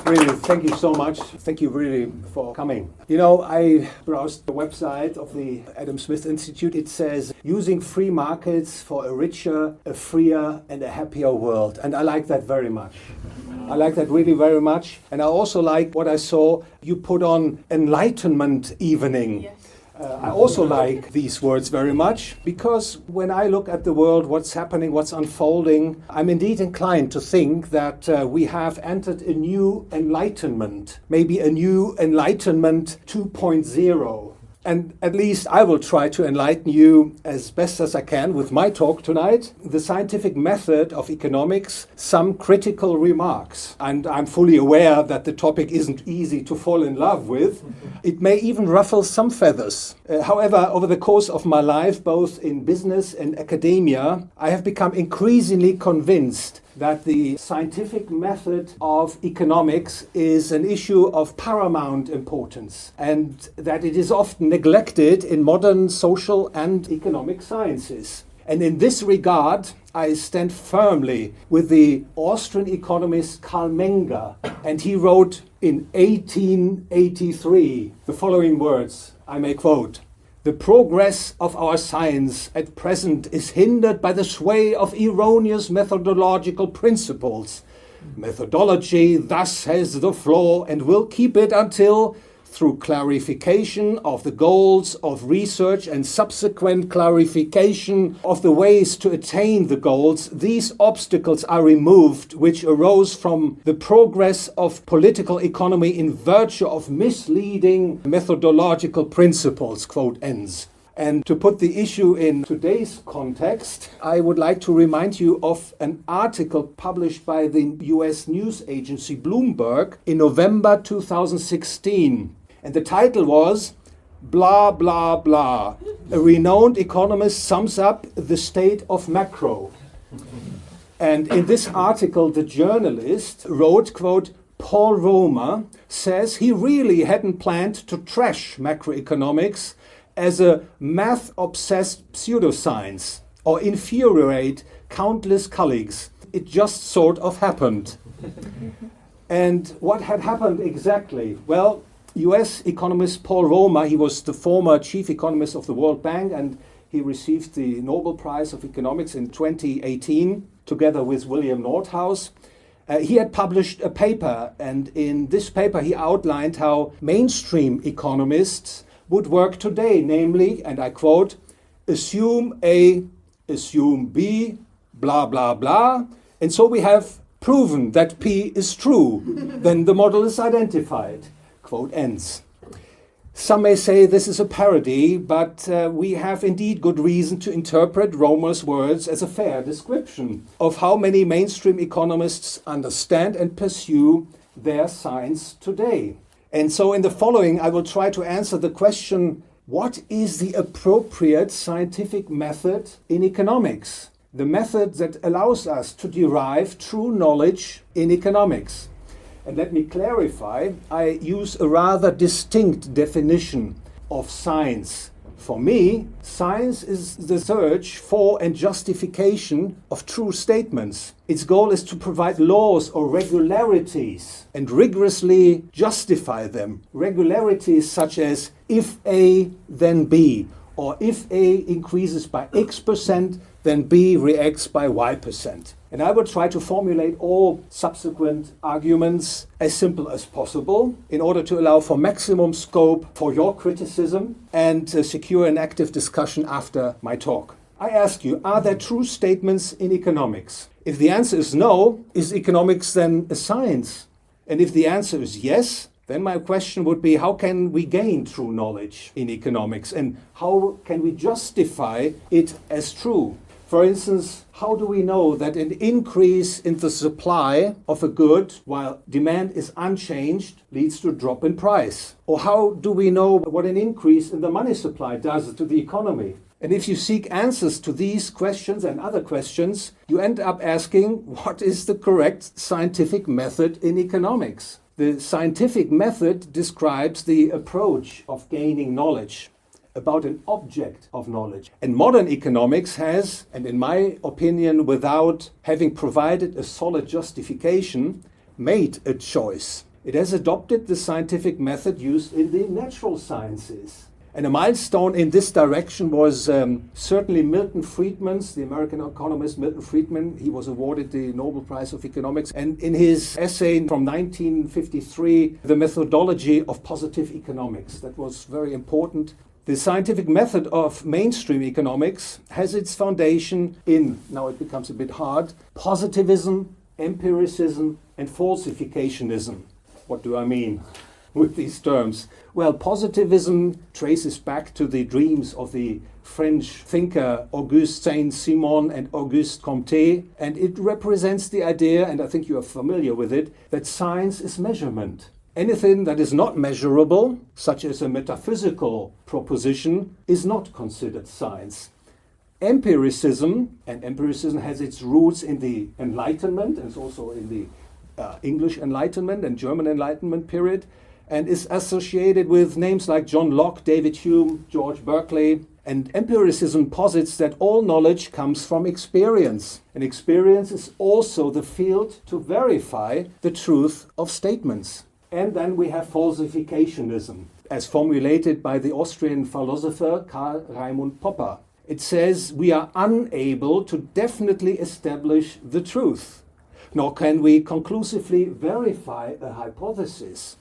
Really, thank you so much. Thank you really for coming. You know, I browsed the website of the Adam Smith Institute. It says, using free markets for a richer, a freer, and a happier world. And I like that very much. I like that really very much. And I also like what I saw you put on Enlightenment Evening. Yes. I also like these words very much because when I look at the world, what's happening, what's unfolding, I'm indeed inclined to think that we have entered a new enlightenment, maybe a new enlightenment 2.0. And at least I will try to enlighten you as best as I can with my talk tonight. The scientific method of economics, some critical remarks. And I'm fully aware that the topic isn't easy to fall in love with. It may even ruffle some feathers. However, over the course of my life, both in business and academia, I have become increasingly convinced that the scientific method of economics is an issue of paramount importance and that it is often neglected in modern social and economic sciences. And in this regard, I stand firmly with the Austrian economist Karl Menger, and he wrote in 1883 the following words, I may quote, "The progress of our science at present is hindered by the sway of erroneous methodological principles. Methodology thus has the floor and will keep it until, through clarification of the goals of research and subsequent clarification of the ways to attain the goals, these obstacles are removed which arose from the progress of political economy in virtue of misleading methodological principles," quote ends. And to put the issue in today's context, I would like to remind you of an article published by the US news agency Bloomberg in November 2016. And the title was, "Blah, blah, blah. A renowned economist sums up the state of macro." And in this article, the journalist wrote, quote, "Paul Romer says he really hadn't planned to trash macroeconomics as a math-obsessed pseudoscience or infuriate countless colleagues. It just sort of happened." And what had happened exactly? Well, US economist Paul Romer, he was the former chief economist of the World Bank, and he received the Nobel Prize of Economics in 2018, together with William Nordhaus. He had published a paper, and in this paper he outlined how mainstream economists would work today, namely, and I quote, "assume A, assume B, blah, blah, blah, and so we have proven that P is true. Then the model is identified," quote ends. Some may say this is a parody, but we have indeed good reason to interpret Romer's words as a fair description of how many mainstream economists understand and pursue their science today. And so in the following, I will try to answer the question, what is the appropriate scientific method in economics? The method that allows us to derive true knowledge in economics. And let me clarify, I use a rather distinct definition of science. For me, science is the search for and justification of true statements. Its goal is to provide laws or regularities and rigorously justify them. Regularities such as if A, then B, or if A increases by X%, then B reacts by Y%. And I will try to formulate all subsequent arguments as simple as possible in order to allow for maximum scope for your criticism and secure an active discussion after my talk. I ask you, are there true statements in economics? If the answer is no, is economics then a science? And if the answer is yes, then my question would be, how can we gain true knowledge in economics? And how can we justify it as true? For instance, how do we know that an increase in the supply of a good while demand is unchanged leads to a drop in price? Or how do we know what an increase in the money supply does to the economy? And if you seek answers to these questions and other questions, you end up asking, what is the correct scientific method in economics? The scientific method describes the approach of gaining knowledge about an object of knowledge. And modern economics has, and in my opinion, without having provided a solid justification, made a choice. It has adopted the scientific method used in the natural sciences. And a milestone in this direction was certainly Milton Friedman's, the American economist Milton Friedman. He was awarded the Nobel Prize of Economics. And in his essay from 1953, The Methodology of Positive Economics, that was very important. The scientific method of mainstream economics has its foundation in, now it becomes a bit hard, positivism, empiricism, and falsificationism. What do I mean with these terms? Well, positivism traces back to the dreams of the French thinker Auguste Saint-Simon and Auguste Comte, and it represents the idea, and I think you are familiar with it, that science is measurement. Anything that is not measurable, such as a metaphysical proposition, is not considered science. Empiricism, and empiricism has its roots in the Enlightenment, and it's also in the English Enlightenment and German Enlightenment period, and is associated with names like John Locke, David Hume, George Berkeley. And empiricism posits that all knowledge comes from experience. And experience is also the field to verify the truth of statements. And then we have falsificationism, as formulated by the Austrian philosopher Karl Raimund Popper. It says we are unable to definitely establish the truth, nor can we conclusively verify a hypothesis.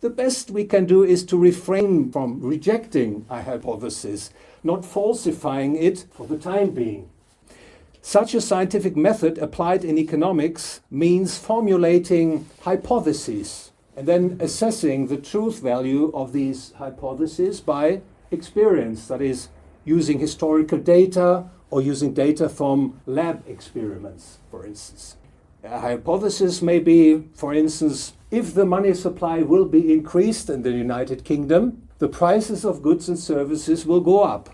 The best we can do is to refrain from rejecting a hypothesis, not falsifying it for the time being. Such a scientific method applied in economics means formulating hypotheses and then assessing the truth value of these hypotheses by experience, that is, using historical data or using data from lab experiments, for instance. A hypothesis may be, for instance, if the money supply will be increased in the United Kingdom, the prices of goods and services will go up.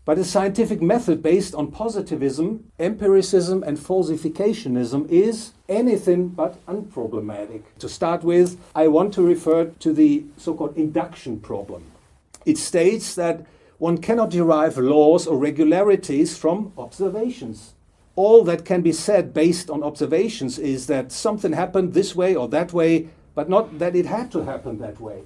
But a scientific method based on positivism, empiricism, and falsificationism is anything but unproblematic. To start with, I want to refer to the so-called induction problem. It states that one cannot derive laws or regularities from observations. All that can be said based on observations is that something happened this way or that way, but not that it had to happen that way.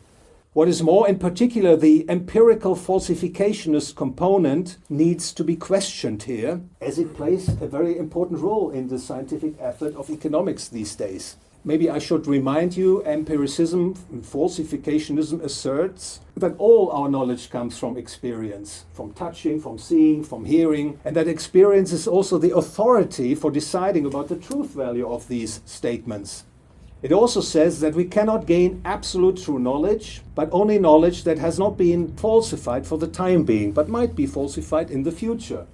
What is more, in particular, the empirical falsificationist component needs to be questioned here, as it plays a very important role in the scientific effort of economics these days. Maybe I should remind you, empiricism and falsificationism asserts that all our knowledge comes from experience, from touching, from seeing, from hearing, and that experience is also the authority for deciding about the truth value of these statements. It also says that we cannot gain absolute true knowledge, but only knowledge that has not been falsified for the time being, but might be falsified in the future.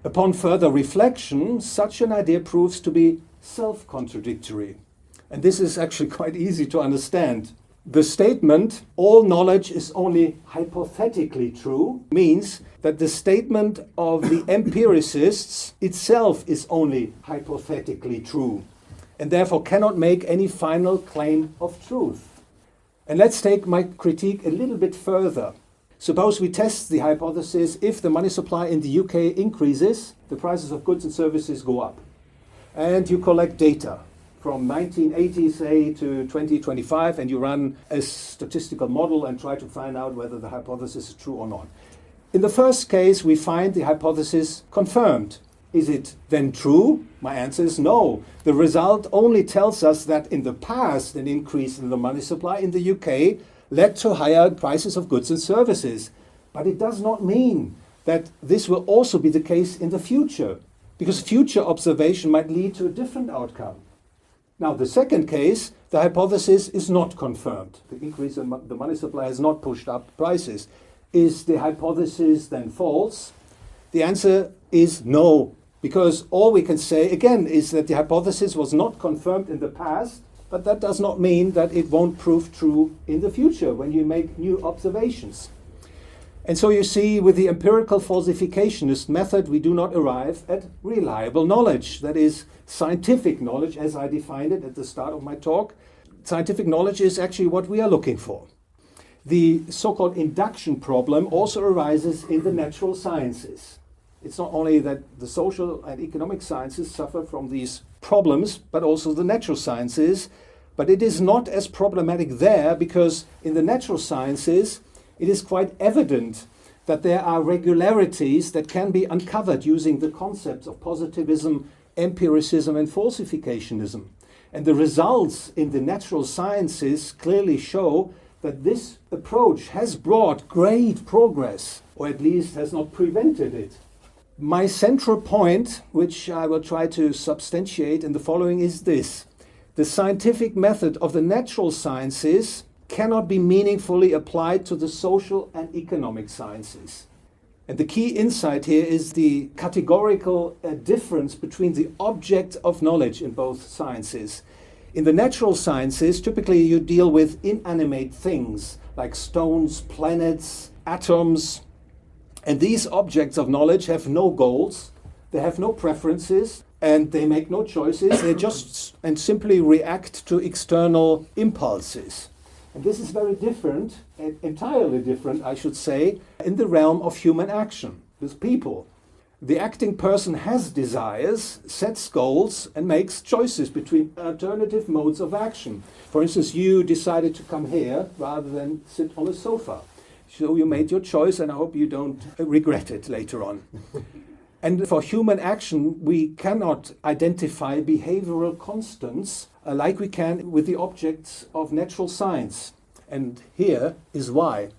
Upon further reflection, such an idea proves to be self-contradictory. And this is actually quite easy to understand. The statement, all knowledge is only hypothetically true, means that the statement of the empiricists itself is only hypothetically true, and therefore cannot make any final claim of truth. And let's take my critique a little bit further. Suppose we test the hypothesis, if the money supply in the UK increases, the prices of goods and services go up. And you collect data from 1980, say, to 2025, and you run a statistical model and try to find out whether the hypothesis is true or not. In the first case, we find the hypothesis confirmed. Is it then true? My answer is no. The result only tells us that in the past, an increase in the money supply in the UK led to higher prices of goods and services. But it does not mean that this will also be the case in the future, because future observation might lead to a different outcome. Now, the second case, the hypothesis is not confirmed. The increase in the money supply has not pushed up prices. Is the hypothesis then false? The answer is no, because all we can say, again, is that the hypothesis was not confirmed in the past, but that does not mean that it won't prove true in the future when you make new observations. And so you see, with the empirical falsificationist method, we do not arrive at reliable knowledge. That is, scientific knowledge, as I defined it at the start of my talk. Scientific knowledge is actually what we are looking for. The so-called induction problem also arises in the natural sciences. It's not only that the social and economic sciences suffer from these problems, but also the natural sciences. But it is not as problematic there because in the natural sciences it is quite evident that there are regularities that can be uncovered using the concepts of positivism, empiricism and falsificationism. And the results in the natural sciences clearly show that this approach has brought great progress, or at least has not prevented it. My central point, which I will try to substantiate in the following, is this. The scientific method of the natural sciences cannot be meaningfully applied to the social and economic sciences. And the key insight here is the categorical difference between the object of knowledge in both sciences. In the natural sciences, typically you deal with inanimate things like stones, planets, atoms, and these objects of knowledge have no goals, they have no preferences, and they make no choices. They just and simply react to external impulses. And this is very different, entirely different, I should say, in the realm of human action with people. The acting person has desires, sets goals, and makes choices between alternative modes of action. For instance, you decided to come here rather than sit on a sofa. So you made your choice, and I hope you don't regret it later on. And for human action, we cannot identify behavioral constants like we can with the objects of natural science. And here is why.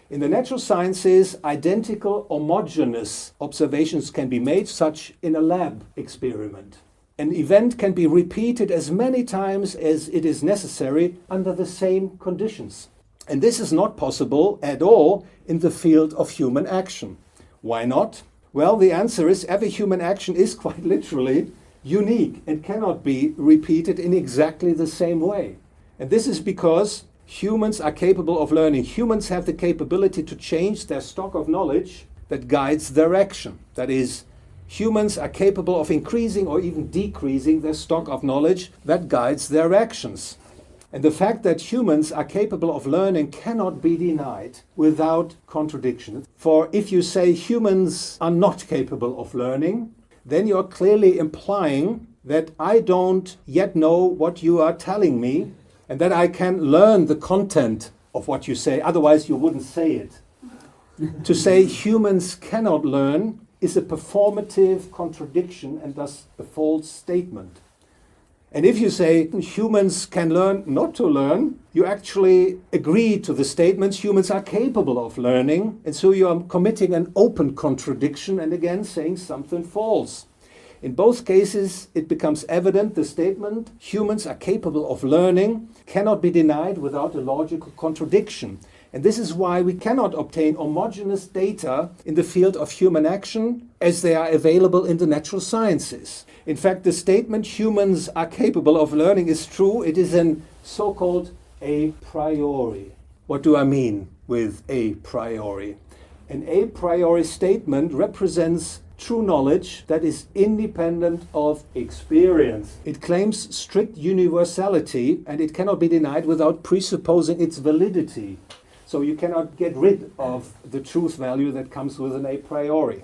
In the natural sciences, identical homogeneous observations can be made, such in a lab experiment. An event can be repeated as many times as it is necessary under the same conditions. And this is not possible at all in the field of human action. Why not? Well, the answer is every human action is quite literally unique and cannot be repeated in exactly the same way. And this is because humans are capable of learning. Humans have the capability to change their stock of knowledge that guides their action. That is, humans are capable of increasing or even decreasing their stock of knowledge that guides their actions. And the fact that humans are capable of learning cannot be denied without contradiction. For if you say humans are not capable of learning, then you're clearly implying that I don't yet know what you are telling me, and that I can learn the content of what you say, otherwise you wouldn't say it. To say humans cannot learn is a performative contradiction and thus a false statement. And if you say humans can learn not to learn, you actually agree to the statements humans are capable of learning, and so you are committing an open contradiction and again saying something false. In both cases, it becomes evident the statement humans are capable of learning cannot be denied without a logical contradiction. And this is why we cannot obtain homogeneous data in the field of human action as they are available in the natural sciences. In fact, the statement humans are capable of learning is true. It is an so-called a priori. What do I mean with a priori? An a priori statement represents true knowledge that is independent of experience. It claims strict universality and it cannot be denied without presupposing its validity. So you cannot get rid of the truth value that comes with an a priori.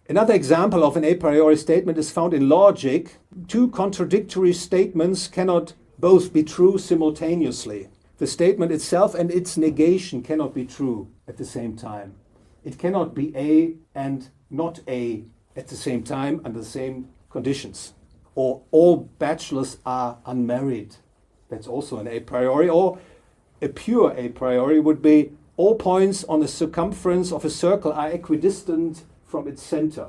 Another example of an a priori statement is found in logic. Two contradictory statements cannot both be true simultaneously. The statement itself and its negation cannot be true at the same time. It cannot be A and not A at the same time under the same conditions. Or all bachelors are unmarried. That's also an a priori. Or a pure a priori would be all points on the circumference of a circle are equidistant from its center.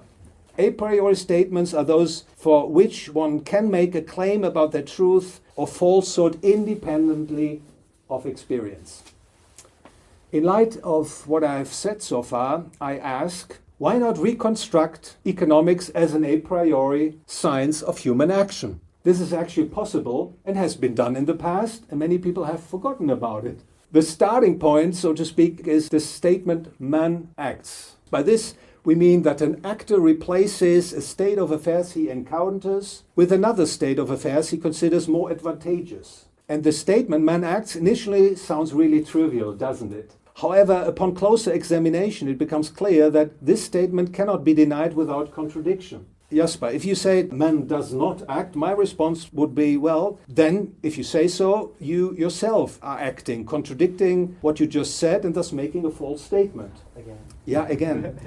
A priori statements are those for which one can make a claim about their truth or falsehood independently of experience. In light of what I've said so far, I ask, why not reconstruct economics as an a priori science of human action? This is actually possible and has been done in the past, and many people have forgotten about it. The starting point, so to speak, is the statement man acts. By this, we mean that an actor replaces a state of affairs he encounters with another state of affairs he considers more advantageous. And the statement man acts initially sounds really trivial, doesn't it? However, upon closer examination, it becomes clear that this statement cannot be denied without contradiction. Jasper, if you say man does not act, my response would be, well, then if you say so, you yourself are acting, contradicting what you just said and thus making a false statement. Again. Yeah, again.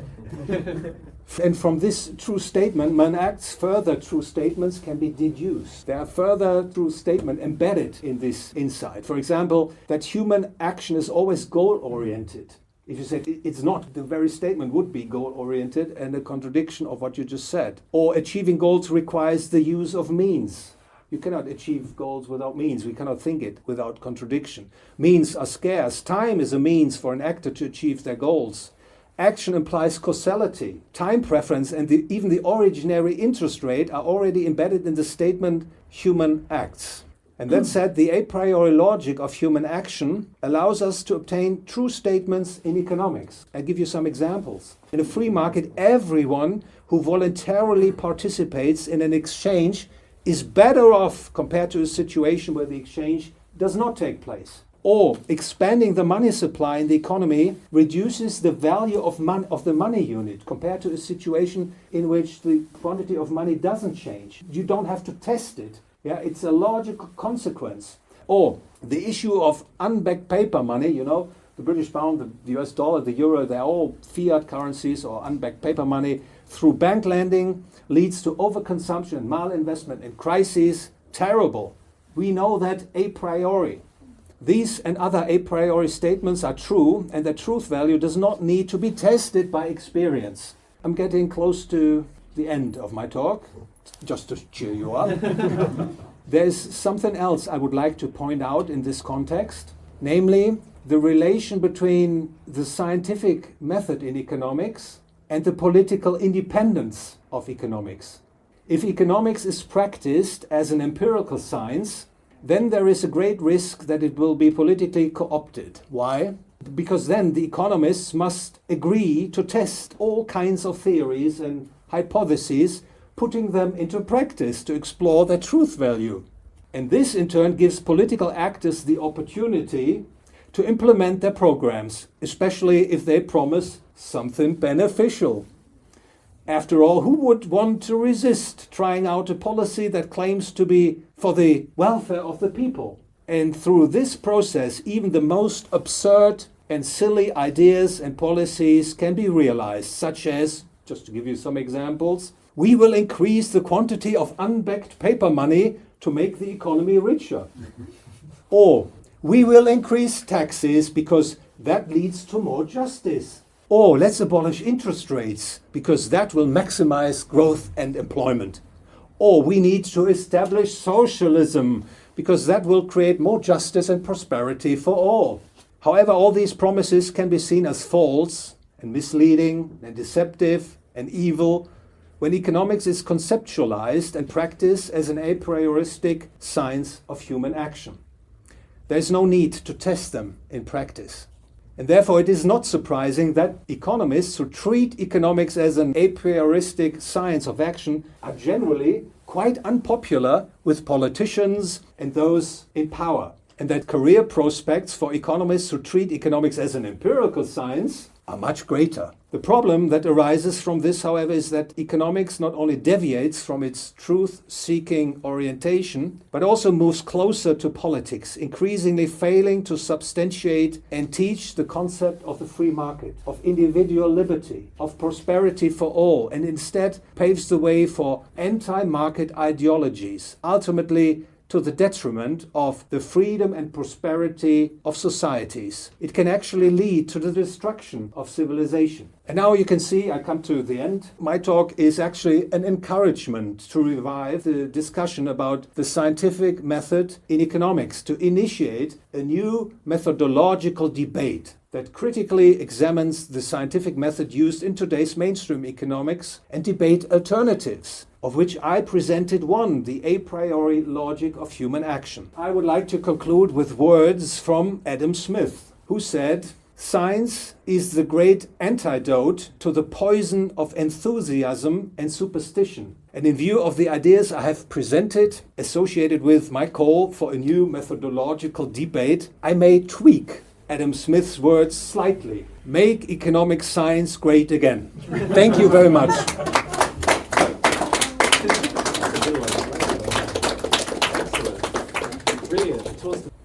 And from this true statement, man acts, further true statements can be deduced. There are further true statements embedded in this insight. For example, that human action is always goal-oriented. If you said it's not, the very statement would be goal-oriented and a contradiction of what you just said. Or achieving goals requires the use of means. You cannot achieve goals without means. We cannot think it without contradiction. Means are scarce. Time is a means for an actor to achieve their goals. Action implies causality. Time preference and even the originary interest rate are already embedded in the statement human acts. And that said, the a priori logic of human action allows us to obtain true statements in economics. I'll give you some examples. In a free market, everyone who voluntarily participates in an exchange is better off compared to a situation where the exchange does not take place. Or expanding the money supply in the economy reduces the value of the money unit compared to a situation in which the quantity of money doesn't change. You don't have to test it. Yeah, it's a logical consequence. Or the issue of unbacked paper money, you know, the British pound, the US dollar, the euro, they're all fiat currencies or unbacked paper money. Through bank lending leads to overconsumption and malinvestment and crises. Terrible. We know that a priori. These and other a priori statements are true, and their truth value does not need to be tested by experience. I'm getting close to the end of my talk. Just to cheer you up. There's something else I would like to point out in this context, namely the relation between the scientific method in economics and the political independence of economics. If economics is practiced as an empirical science, then there is a great risk that it will be politically co-opted. Why? Because then the economists must agree to test all kinds of theories and hypotheses, putting them into practice to explore their truth value. And this in turn gives political actors the opportunity to implement their programs, especially if they promise something beneficial. After all, who would want to resist trying out a policy that claims to be for the welfare of the people? And through this process, even the most absurd and silly ideas and policies can be realized, such as, just to give you some examples, we will increase the quantity of unbacked paper money to make the economy richer. Or we will increase taxes because that leads to more justice. Or let's abolish interest rates because that will maximize growth and employment. Or we need to establish socialism because that will create more justice and prosperity for all. However, all these promises can be seen as false and misleading and deceptive and evil when economics is conceptualized and practiced as an a prioristic science of human action. There is no need to test them in practice. And therefore it is not surprising that economists who treat economics as an a prioristic science of action are generally quite unpopular with politicians and those in power. And that career prospects for economists who treat economics as an empirical science are much greater. The problem that arises from this, however, is that economics not only deviates from its truth-seeking orientation, but also moves closer to politics, increasingly failing to substantiate and teach the concept of the free market, of individual liberty, of prosperity for all, and instead paves the way for anti-market ideologies, ultimately to the detriment of the freedom and prosperity of societies. It can actually lead to the destruction of civilization. And now you can see, I come to the end. My talk is actually an encouragement to revive the discussion about the scientific method in economics, to initiate a new methodological debate that critically examines the scientific method used in today's mainstream economics and debate alternatives, of which I presented one, the a priori logic of human action. I would like to conclude with words from Adam Smith, who said, "Science is the great antidote to the poison of enthusiasm and superstition." And in view of the ideas I have presented, associated with my call for a new methodological debate, I may tweak Adam Smith's words slightly. Make economic science great again. Thank you very much. Brilliant.